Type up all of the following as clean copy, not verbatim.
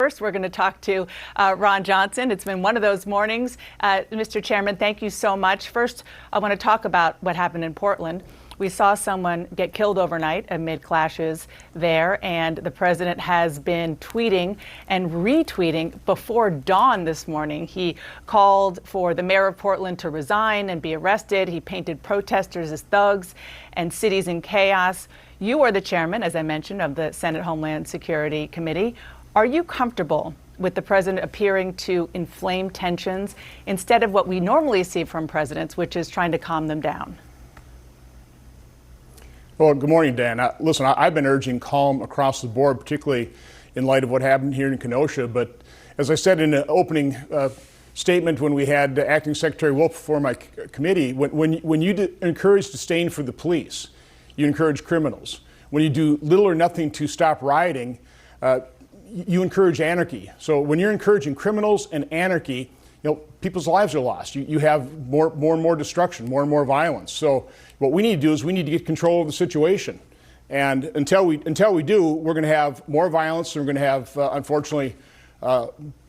first, we're going to talk to Ron Johnson. It's been one of those mornings. Mr. Chairman, thank you so much. First, I want to talk about what happened in Portland. We saw someone get killed overnight amid clashes there, and the president has been tweeting and retweeting before dawn this morning. He called for the mayor of Portland to resign and be arrested. He painted protesters as thugs and cities in chaos. You are the chairman, as I mentioned, of the Senate Homeland Security Committee. Are you comfortable with the president appearing to inflame tensions instead of what we normally see from presidents, which is trying to calm them down? Well, good morning, Dan. Listen, I've been urging calm across the board, particularly in light of what happened here in Kenosha. But as I said in the opening statement when we had Acting Secretary Wolf before my committee, when you encourage disdain for the police, you encourage criminals. When you do little or nothing to stop rioting, you encourage anarchy. So when you're encouraging criminals and anarchy, people's lives are lost. You have more and more destruction, more and more violence. So what we need to do is we need to get control of the situation. And until we do, we're going to have more violence, and we're going to have, unfortunately,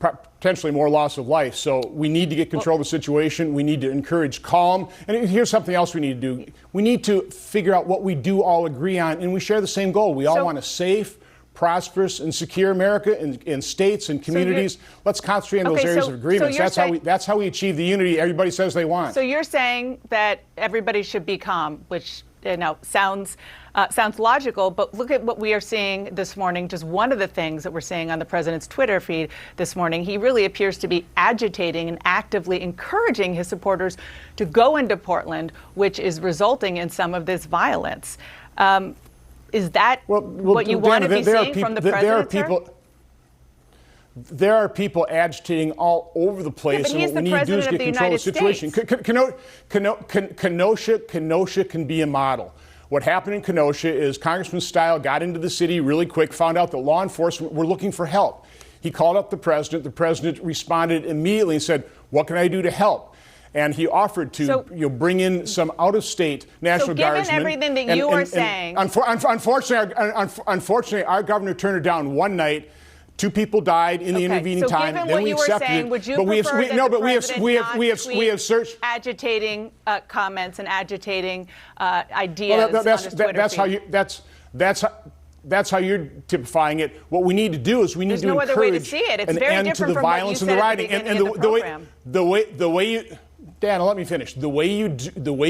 potentially more loss of life. So we need to get control of the situation. We need to encourage calm. And here's something else we need to do. We need to figure out what we do all agree on, and we share the same goal. We all want a safe, prosperous, and secure America in states and communities. Let's concentrate on those areas of agreements. That's how we achieve the unity everybody says they want. So you're saying that everybody should be calm, which sounds logical, but look at what we are seeing this morning. Just one of the things that we're seeing on the president's Twitter feed this morning, he really appears to be agitating and actively encouraging his supporters to go into Portland, which is resulting in some of this violence. Is that what you want to be seeing from the president? There are people agitating all over the place, and what we need to do is get control of the situation. Kenosha can be a model. What happened in Kenosha is Congressman Stile got into the city really quick, found out that law enforcement were looking for help. He called up the president. The president responded immediately and said, "What can I do to help?" And he offered to bring in some out-of-state National Guardsmen. So given everything that you are saying... Unfortunately, our governor turned it down one night. 2 people died in the intervening time. Given what you were saying, would you prefer that the president not tweet agitating comments and agitating ideas on his Twitter feed? That's how you're typifying it. What we need to do is we need to encourage no other way to see it. It's an very end to different the from what you violence said and the at the rioting. beginning of the way you, Dan, let me finish. The way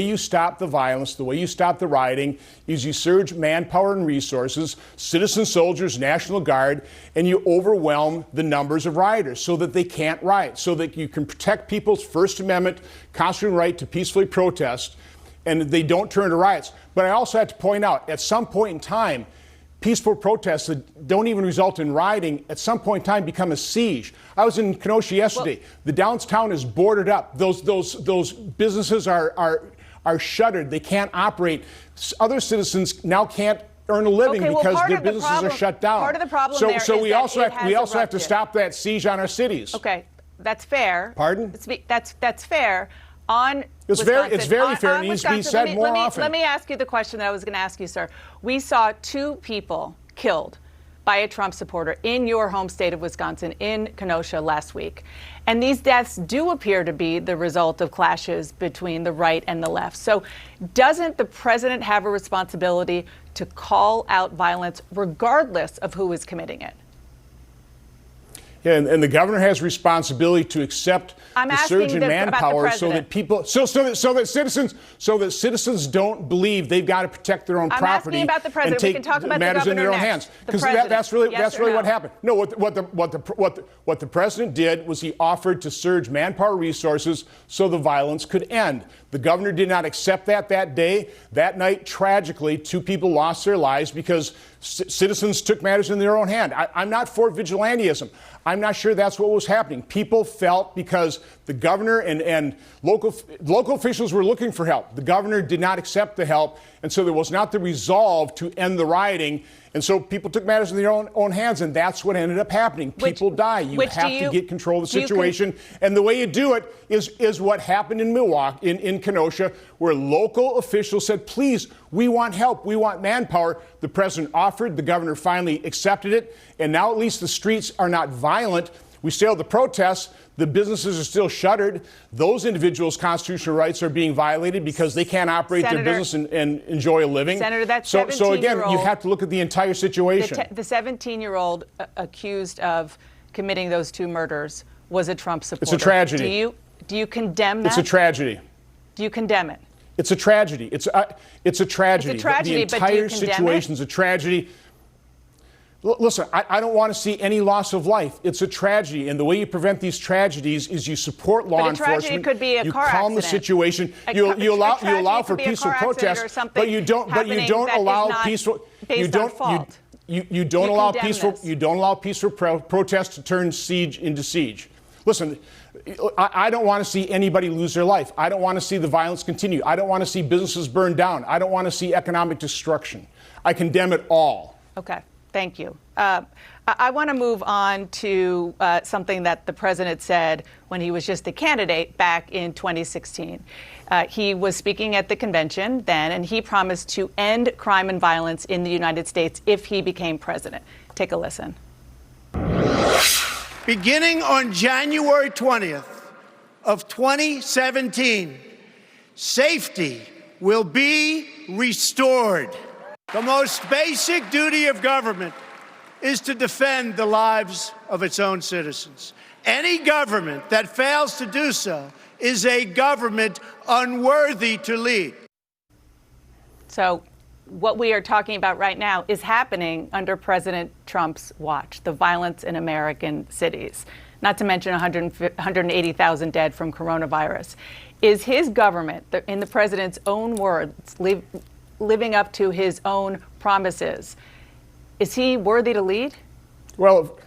you stop the violence, the way you stop the rioting, is you surge manpower and resources, citizen soldiers, National Guard, and you overwhelm the numbers of rioters so that they can't riot, so that you can protect people's First Amendment constitutional right to peacefully protest, and they don't turn to riots. But I also have to point out, at some point in time, peaceful protests that don't even result in rioting at some point in time become a siege. I was in Kenosha yesterday. The downtown is boarded up. Those businesses are shuttered. They can't operate. Other citizens now can't earn a living because their businesses are shut down. Part of the problem so we also have to stop that siege on our cities. Okay, that's fair. Pardon? That's fair. It's very fair. It needs to be said more often. Let me ask you the question that I was going to ask you, sir. We saw 2 people killed by a Trump supporter in your home state of Wisconsin, in Kenosha last week. And these deaths do appear to be the result of clashes between the right and the left. So doesn't the president have a responsibility to call out violence regardless of who is committing it? Yeah, and the governor has responsibility to accept the surge in manpower so that people, so that citizens don't believe they've got to protect their own property. I'm asking about the president. We can talk about matters the in their own next. hands, because that's really what happened. No, what the president did was he offered to surge manpower resources so the violence could end. The governor did not accept that day. That night, tragically, 2 people lost their lives because citizens took matters in their own hand. I'm not for vigilantism. I'm not sure that's what was happening. People felt because the governor and local officials were looking for help. The governor did not accept the help, and so there was not the resolve to end the rioting. And so people took matters in their own hands, and that's what ended up happening. People die. You have to get control of the situation. And the way you do it is what happened in Milwaukee, in Kenosha, where local officials said, please, we want help. We want manpower. The president offered. The governor finally accepted it. And now at least the streets are not violent. We still have the protests. The businesses are still shuttered. Those individuals' constitutional rights are being violated because they can't operate their business and enjoy a living. Senator, that so again, you have to look at the entire situation. The 17-year-old accused of committing those 2 murders was a Trump supporter. It's a tragedy. Do you condemn that? It's a tragedy. Do you condemn it? It's a tragedy. It's a tragedy. It's a tragedy, the entire situation is a tragedy. Listen, I don't want to see any loss of life. It's a tragedy, and the way you prevent these tragedies is you support law enforcement. Tragedy could be a you car calm the accident. situation. You allow for peaceful protests, but you don't allow peaceful. You don't allow peaceful protests to turn siege into siege. Listen, I don't want to see anybody lose their life. I don't want to see the violence continue. I don't want to see businesses burned down. I don't want to see economic destruction. I condemn it all. Okay. Thank you. I want to move on to something that the president said when he was just a candidate back in 2016. He was speaking at the convention then, and he promised to end crime and violence in the United States if he became president. Take a listen. Beginning on January 20th of 2017, safety will be restored. The most basic duty of government is to defend the lives of its own citizens. Any government that fails to do so is a government unworthy to lead. So what we are talking about right now is happening under President Trump's watch, the violence in American cities, not to mention 180,000 dead from coronavirus. Is his government, in the president's own words, living up to his own promises? Is he worthy to lead? Well,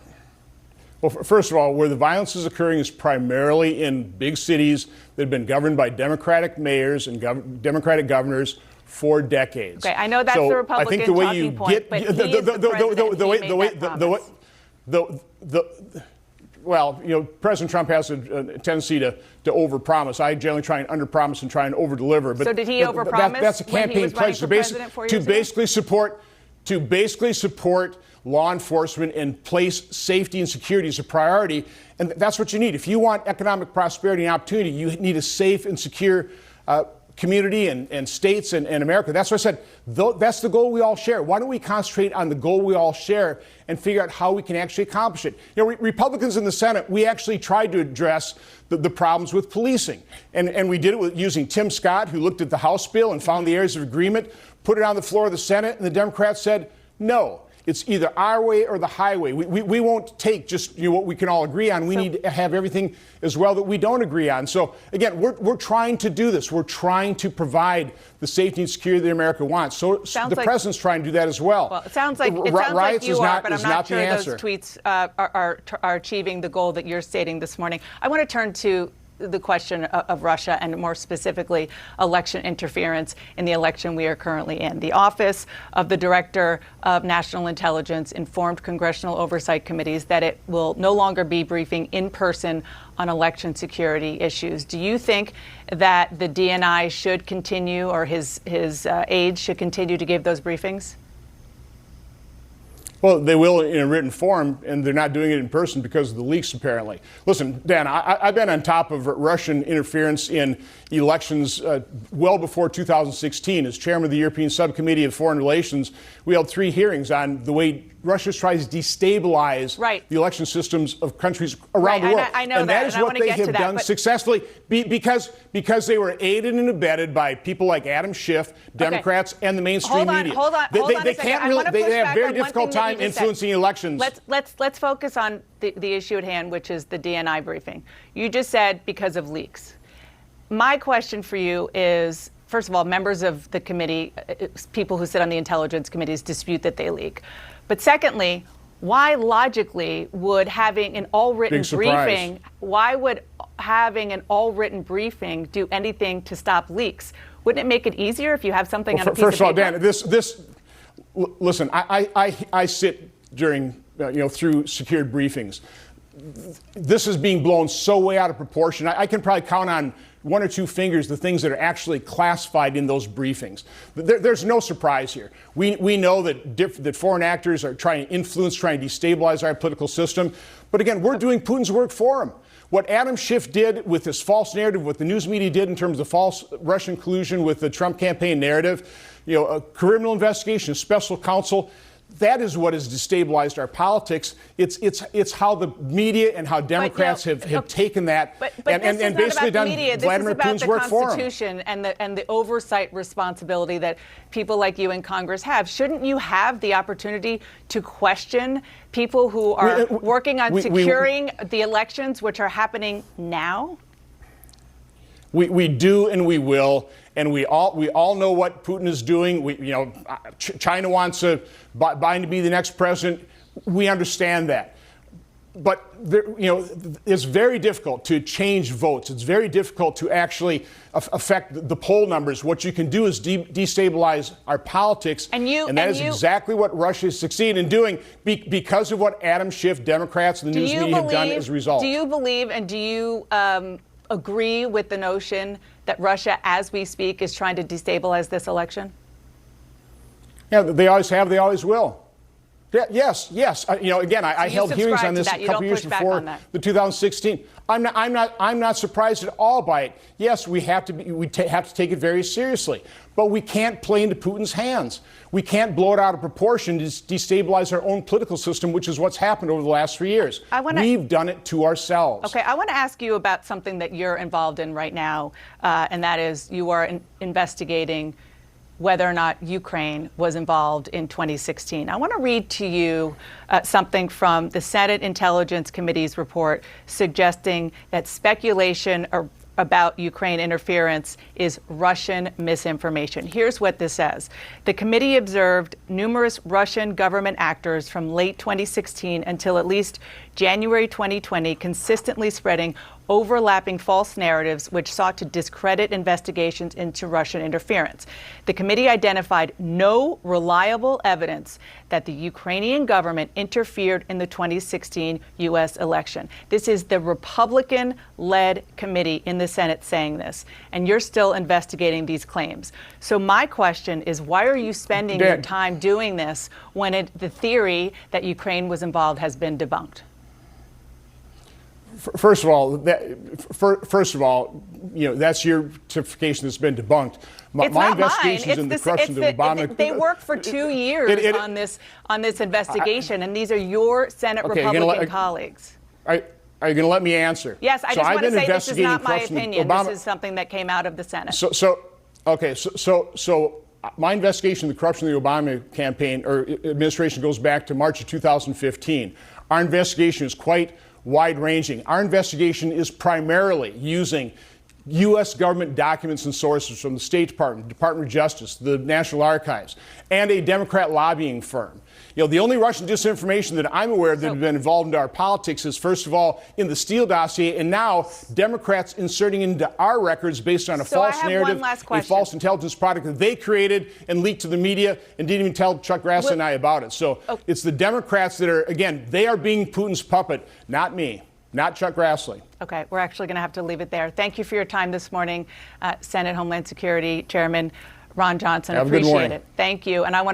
first of all, where the violence is occurring is primarily in big cities that have been governed by Democratic mayors and Democratic governors for decades. Okay, I know that's the Republican talking point, but he is the president. Well, you know, President Trump has a tendency to overpromise. I generally try and underpromise and try and overdeliver. But so did he overpromise? That's a campaign pledge to basically support law enforcement and place safety and security as a priority. And that's what you need. If you want economic prosperity and opportunity, you need a safe and secure community and states and America. That's what I said. That's the goal we all share. Why don't we concentrate on the goal we all share and figure out how we can actually accomplish it? You know, Republicans in the Senate, we actually tried to address the problems with policing. And we did it using Tim Scott, who looked at the House bill and found the areas of agreement, put it on the floor of the Senate, and the Democrats said, no. It's either our way or the highway. We won't take just what we can all agree on. We need to have everything as well that we don't agree on. So, again, we're trying to do this. We're trying to provide the safety and security that America wants. So the president's trying to do that as well. Well, it sounds like you are, but I'm not sure those tweets are achieving the goal that you're stating this morning. I want to turn to the question of Russia and more specifically election interference in the election we are currently in. The Office of the Director of National Intelligence informed congressional oversight committees that it will no longer be briefing in person on election security issues. Do you think that the DNI should continue, or his aides should continue to give those briefings? Well, they will in a written form, and they're not doing it in person because of the leaks, apparently. Listen, Dan, I've been on top of Russian interference in elections well before 2016. As chairman of the European Subcommittee of Foreign Relations, we held 3 hearings on the way Russia tries to destabilize the election systems of countries around the world. I know and that is what they have done successfully because they were aided and abetted by people like Adam Schiff, Democrats, and the mainstream media. Hold on They can't really. They have a very difficult time influencing elections. Let's focus on the issue at hand, which is the DNI briefing. You just said because of leaks. My question for you is, first of all, members of the committee, people who sit on the intelligence committees, dispute that they leak. But secondly, why logically would having an all-written briefing, do anything to stop leaks? Wouldn't it make it easier if you have something on a piece of paper? First of all, Dan, Listen, I sit during, through secured briefings. This is being blown so way out of proportion. I can probably count on one or two fingers the things that are actually classified in those briefings. There's no surprise here. We know that foreign actors are trying to influence, trying to destabilize our political system. But again, we're doing Putin's work for him. What Adam Schiff did with this false narrative, what the news media did in terms of false Russian collusion with the Trump campaign narrative, a criminal investigation, a special counsel, that is what has destabilized our politics. It's how the media and how Democrats have taken that and basically done Vladimir Putin's work for them. This is about the Constitution and the oversight responsibility that people like you in Congress have. Shouldn't you have the opportunity to question people who are working on securing the elections, which are happening now? We do and we will, and we all know what Putin is doing. China wants Biden to be the next president. We understand that, but it's very difficult to change votes. It's very difficult to actually affect the poll numbers. What you can do is destabilize our politics, and that is exactly what Russia has succeeded in doing because of what Adam Schiff, Democrats, and the news media have done as a result. Do you believe and do you agree with the notion that Russia, as we speak, is trying to destabilize this election? Yeah, they always have. They always will. Yeah, yes. Again, I held hearings on this a couple years before the 2016. I'm not surprised at all by it. Yes, we have to take it very seriously, but we can't play into Putin's hands. We can't blow it out of proportion to destabilize our own political system, which is what's happened over the last 3 years. We've done it to ourselves. Okay, I want to ask you about something that you're involved in right now, and that is you are investigating whether or not Ukraine was involved in 2016. I want to read to you something from the Senate Intelligence Committee's report suggesting that speculation about Ukraine interference is Russian misinformation. Here's what this says. The committee observed numerous Russian government actors from late 2016 until at least January 2020 consistently spreading overlapping false narratives which sought to discredit investigations into Russian interference. The committee identified no reliable evidence that the Ukrainian government interfered in the 2016 U.S. election. This is the Republican-led committee in the Senate saying this, and you're still investigating these claims. So my question is, why are you spending your time doing this when the theory that Ukraine was involved has been debunked? First of all, that's your certification that's been debunked. My investigations in the corruption of Obama. They worked for 2 years on this investigation, and these are your Senate Republican colleagues. Are you going to let me answer? Yes, I just want to say this is not my opinion. This is something that came out of the Senate. So my investigation of the corruption of the Obama campaign or administration goes back to March of 2015. Our investigation is quite wide-ranging. Our investigation is primarily using U.S. government documents and sources from the State Department, Department of Justice, the National Archives, and a Democrat lobbying firm. The only Russian disinformation that I'm aware of that have been involved into our politics is, first of all, in the Steele dossier, and now Democrats inserting into our records based on a false narrative, a false intelligence product that they created and leaked to the media and didn't even tell Chuck Grassley and I about it. So it's the Democrats that are, again, they are being Putin's puppet, not me. Not Chuck Grassley. Okay, we're actually going to have to leave it there. Thank you for your time this morning, Senate Homeland Security Chairman Ron Johnson. Have a good morning. Appreciate it. Thank you. And I want